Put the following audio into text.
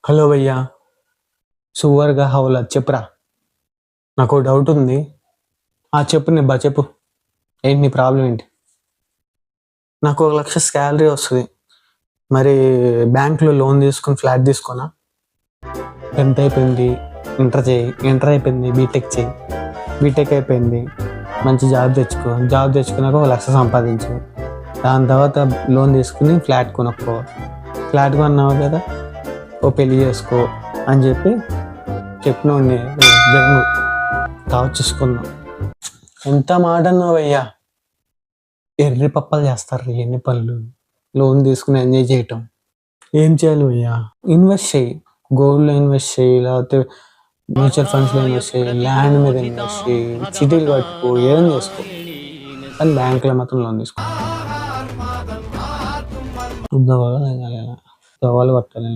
Hello భయ్యా, సువర్గా హౌలా చెప్పురా. నాకు డౌట్ ఉంది. చెప్పు నిబ్బా చెప్పు. ఏంటి నీ ప్రాబ్లం ఏంటి? నాకు 1,00,000 శాలరీ వస్తుంది. మరి బ్యాంక్లో లోన్ తీసుకుని ఫ్లాట్ తీసుకోనా? 10th అయిపోయింది, ఇంటర్ అయిపోయింది, బీటెక్ చేయి. బీటెక్ అయిపోయింది, మంచి జాబ్ తెచ్చుకో. జాబ్ తెచ్చుకున్నాక 1,00,000 సంపాదించు. దాని తర్వాత లోన్ తీసుకుని ఫ్లాట్ కొనుక్కో. ఫ్లాట్ కొన్నావు కదా, ఓ పెళ్లి చేసుకో అని చెప్పిన జగన్ కావచ్చేసుకున్నాం. ఎంత మాట అన్నావు అయ్యా. ఎర్రి పప్పలు చేస్తారు ఎన్ని పనులు. లోన్ తీసుకుని ఎంజాయ్ చేయటం. ఏం చేయాలి అయ్యా? ఇన్వెస్ట్ చేయి. గోల్డ్లో ఇన్వెస్ట్ చేయి, లేకపోతే మ్యూచువల్ ఫండ్స్లో ఇన్వెస్ట్ చేయి, ల్యాండ్ మీద ఇన్వెస్ట్ చేయి, చిటీలు కట్టుకో, ఏదైనా చేసుకో. కానీ బ్యాంకులో మాత్రం లోన్ తీసుకో. దవాలు కొట్టాలి.